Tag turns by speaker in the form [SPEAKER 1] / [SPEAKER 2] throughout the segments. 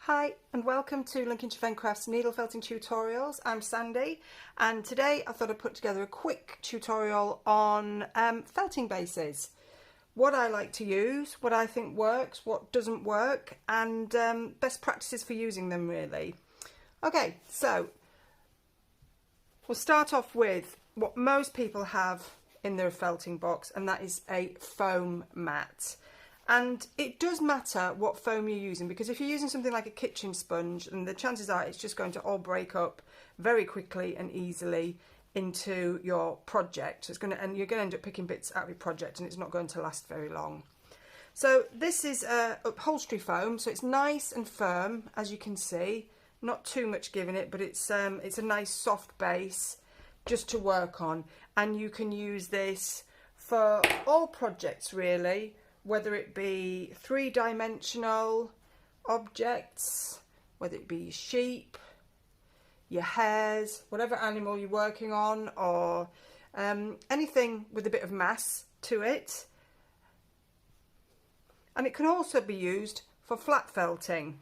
[SPEAKER 1] Hi and welcome to Lincolnshire Fen Crafts needle felting tutorials. I'm Sandy and today I thought I'd put together a quick tutorial on felting bases. What I like to use, what I think works, what doesn't work, and best practices for using them really. Okay, so we'll start off with what most people have in their felting box, and that is a foam mat. And it does matter what foam you're using, because if you're using something like a kitchen sponge, then the chances are it's just going to all break up very quickly and easily into your project. So and you're going to end up picking bits out of your project and it's not going to last very long. So this is upholstery foam, so it's nice and firm, as you can see, not too much give in it, but it's a nice soft base just to work on. And you can use this for all projects really, whether it be three-dimensional objects, whether it be your sheep, your hares, whatever animal you're working on, or anything with a bit of mass to it. And it can also be used for flat felting.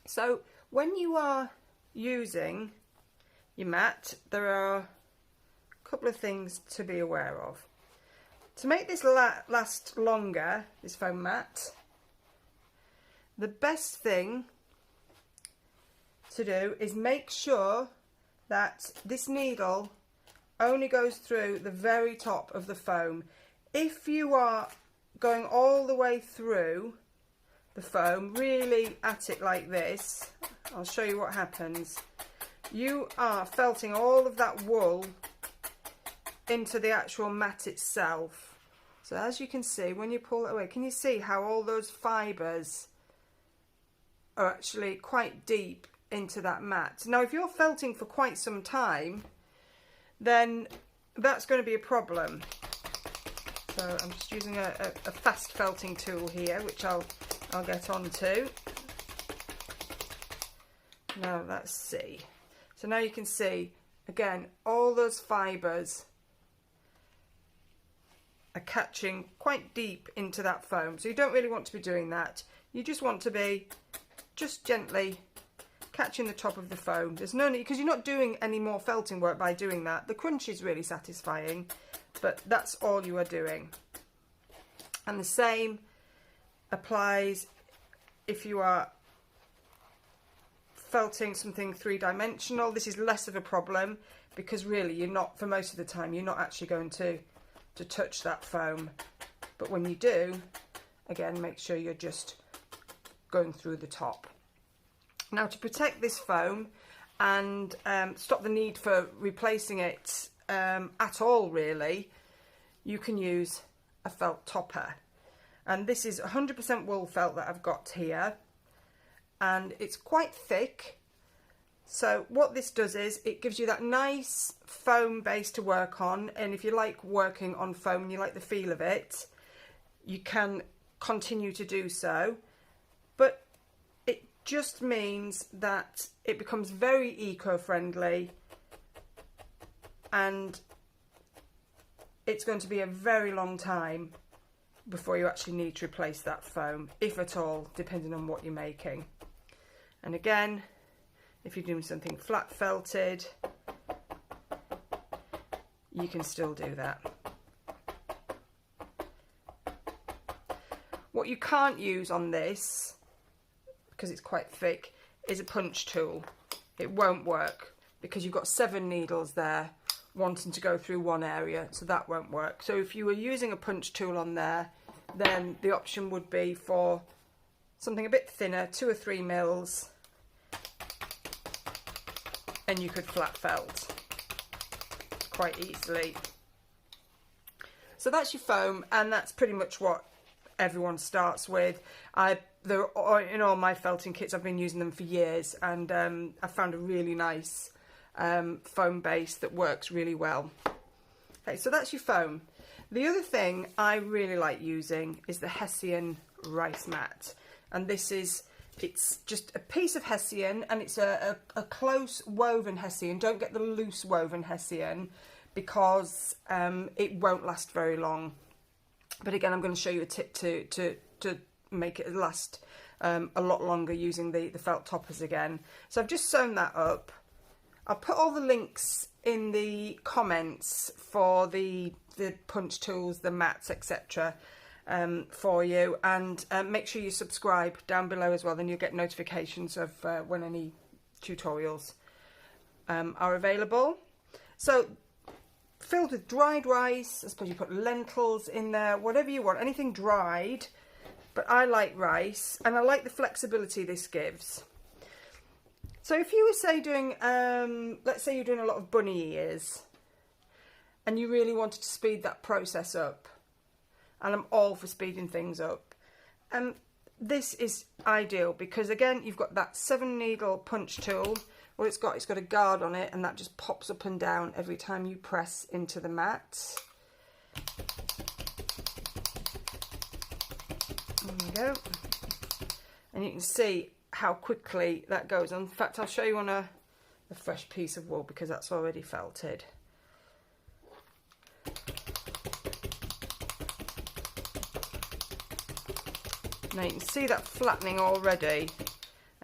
[SPEAKER 1] So when you are using your mat, there are a couple of things to be aware of. To make this last longer, this foam mat, the best thing to do is make sure that this needle only goes through the very top of the foam. If you are going all the way through the foam, really at it like this, I'll show you what happens. You are felting all of that wool into the actual mat itself. So as you can see, when you pull it away, can you see how all those fibres are actually quite deep into that mat? Now if you're felting for quite some time, then that's going to be a problem. So I'm just using a fast felting tool here, which I'll get onto. Now let's see. So now you can see, again, all those fibres are catching quite deep into that foam. So you don't really want to be doing that. You just want to be just gently catching the top of the foam. There's no need, because you're not doing any more felting work by doing that. The crunch is really satisfying, but that's all you are doing. And the same applies if you are felting something three-dimensional. This is less of a problem because really you're not, for most of the time, you're not actually going to touch that foam. But when you do, again, make sure you're just going through the top. Now to protect this foam and stop the need for replacing it at all really, you can use a felt topper. And this is 100% wool felt that I've got here, and it's quite thick. So what this does is it gives you that nice foam base to work on, and if you like working on foam and you like the feel of it, you can continue to do so. But it just means that it becomes very eco-friendly, and it's going to be a very long time before you actually need to replace that foam, if at all, depending on what you're making. And again, if you're doing something flat felted, you can still do that. What you can't use on this, because it's quite thick, is a punch tool. It won't work because you've got 7 needles there wanting to go through one area, so that won't work. So if you were using a punch tool on there, then the option would be for something a bit thinner, 2 or 3 mils, and you could flat felt quite easily. So that's your foam, and that's pretty much what everyone starts with. In all my felting kits, I've been using them for years, and I found a really nice foam base that works really well. Okay, so that's your foam. The other thing I really like using is the Hessian rice mat, and it's just a piece of Hessian, and it's a close woven Hessian. Don't get the loose woven Hessian because it won't last very long. But again, I'm going to show you a tip to make it last a lot longer using the felt toppers again. So I've just sewn that up. I'll put all the links in the comments for the punch tools, the mats, etc. For you, and make sure you subscribe down below as well, then you'll get notifications of when any tutorials are available. So filled with dried rice, I suppose you put lentils in there, whatever you want, anything dried, but I like rice and I like the flexibility this gives. So if you were, say, doing, let's say you're doing a lot of bunny ears and you really wanted to speed that process up, and I'm all for speeding things up, this is ideal because, again, you've got that 7 needle punch tool. What it's got a guard on it, and that just pops up and down every time you press into the mat. There we go. And you can see how quickly that goes on. In fact, I'll show you on a fresh piece of wool because that's already felted. Now you can see that flattening already,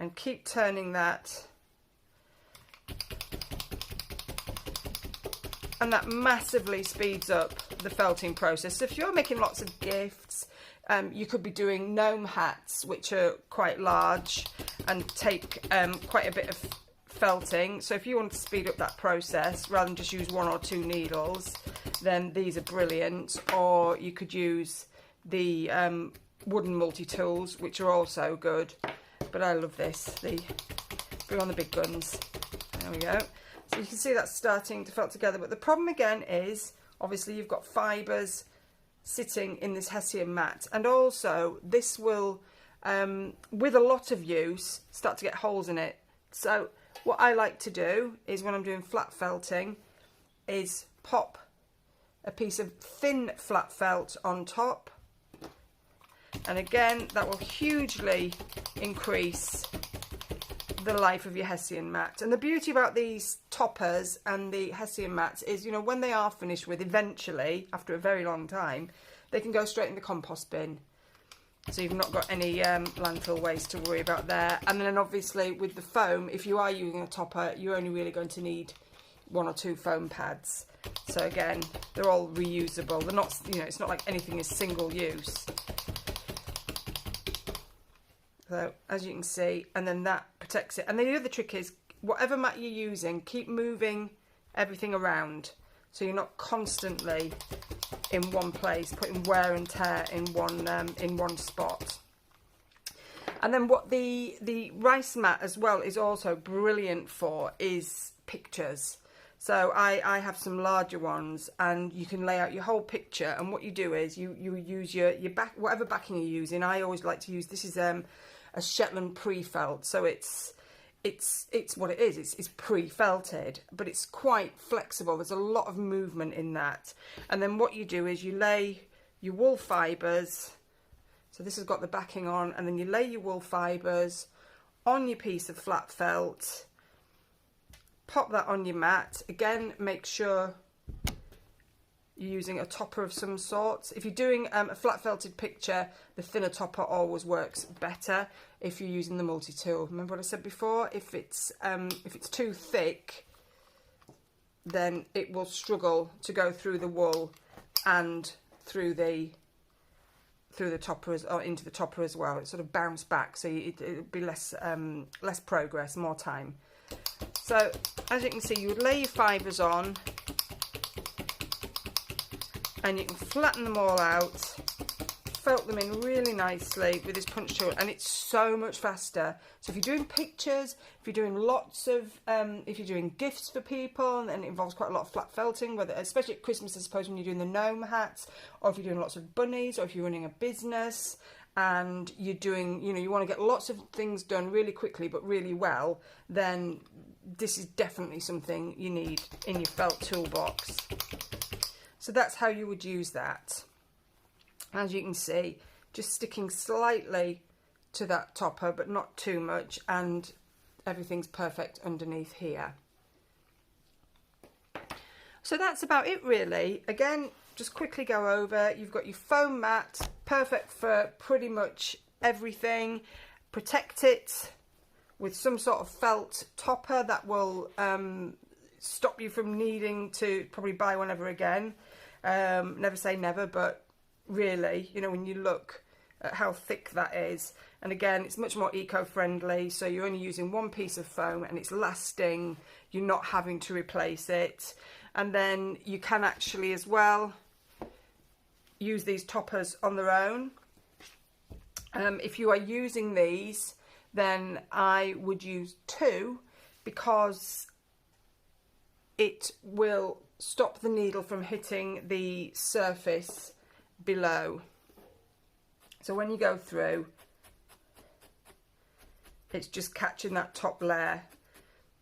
[SPEAKER 1] and keep turning that. And that massively speeds up the felting process. So if you're making lots of gifts, you could be doing gnome hats, which are quite large and take quite a bit of felting. So if you want to speed up that process, rather than just use 1 or 2 needles, then these are brilliant. Or you could use the wooden multi-tools, which are also good. But I love this, we're on the big guns. There we go. So you can see that's starting to felt together, but the problem again is obviously you've got fibres sitting in this Hessian mat, and also this will, with a lot of use, start to get holes in it. So what I like to do is, when I'm doing flat felting, is pop a piece of thin flat felt on top, and again that will hugely increase the life of your Hessian mat. And the beauty about these toppers and the Hessian mats is, you know, when they are finished with, eventually, after a very long time, they can go straight in the compost bin. So you've not got any landfill waste to worry about there. And then obviously with the foam, if you are using a topper, you're only really going to need 1 or 2 foam pads. So again, they're all reusable. They're not, you know, it's not like anything is single use. So as you can see, and then that protects it. And the other trick is, whatever mat you're using, keep moving everything around, so you're not constantly in one place, putting wear and tear in one spot. And then what the rice mat as well is also brilliant for is pictures. So I have some larger ones, and you can lay out your whole picture, and what you do is you use your back, whatever backing you're using. I always like to use, this is a Shetland pre-felt, so it's what it is. It's pre-felted, but it's quite flexible. There's a lot of movement in that. And then what you do is you lay your wool fibres. So this has got the backing on, and then you lay your wool fibres on your piece of flat felt. Pop that on your mat. Again, make sure you're using a topper of some sort. If you're doing a flat felted picture, the thinner topper always works better if you're using the multi-tool. Remember what I said before? If it's too thick, then it will struggle to go through the wool and through the topper or into the topper as well. It sort of bounce back, so it'll be less progress, more time. So as you can see, you would lay your fibres on, and you can flatten them all out, felt them in really nicely with this punch tool, and it's so much faster. So if you're doing pictures, if you're doing lots of, if you're doing gifts for people, and it involves quite a lot of flat felting, whether, especially at Christmas, I suppose, when you're doing the gnome hats, or if you're doing lots of bunnies, or if you're running a business, and you're doing, you know, you want to get lots of things done really quickly, but really well, then this is definitely something you need in your felt toolbox. So that's how you would use that. As you can see, just sticking slightly to that topper, but not too much, and everything's perfect underneath here. So that's about it really. Again, just quickly go over, you've got your foam mat, perfect for pretty much everything, protect it with some sort of felt topper that will stop you from needing to probably buy one ever again. Never say never, but really, you know, when you look at how thick that is, and again, it's much more eco-friendly, so you're only using one piece of foam and it's lasting, you're not having to replace it. And then you can actually as well use these toppers on their own. If you are using these, then I would use 2, because it will stop the needle from hitting the surface below. So when you go through, it's just catching that top layer,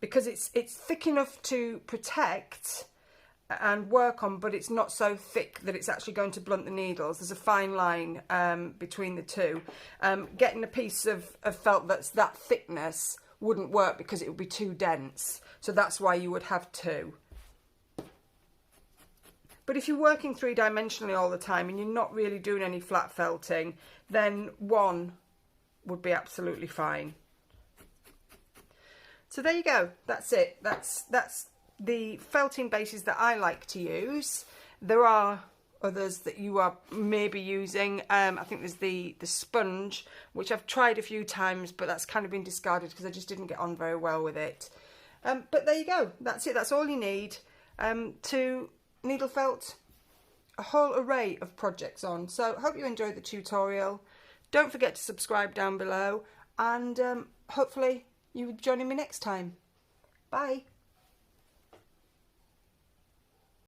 [SPEAKER 1] because it's thick enough to protect and work on, but it's not so thick that it's actually going to blunt the needles. There's a fine line between the two. Getting a piece of felt that's that thickness wouldn't work because it would be too dense, so that's why you would have 2. But if you're working 3-dimensionally all the time and you're not really doing any flat felting, then 1 would be absolutely fine. So there you go, that's it. That's the felting bases that I like to use. There are others that you are maybe using. I think there's the sponge, which I've tried a few times, but that's kind of been discarded because I just didn't get on very well with it. But there you go, that's it. That's all you need to needle felt a whole array of projects on. So hope you enjoyed the tutorial. Don't forget to subscribe down below, and hopefully you'll be joining me next time. Bye.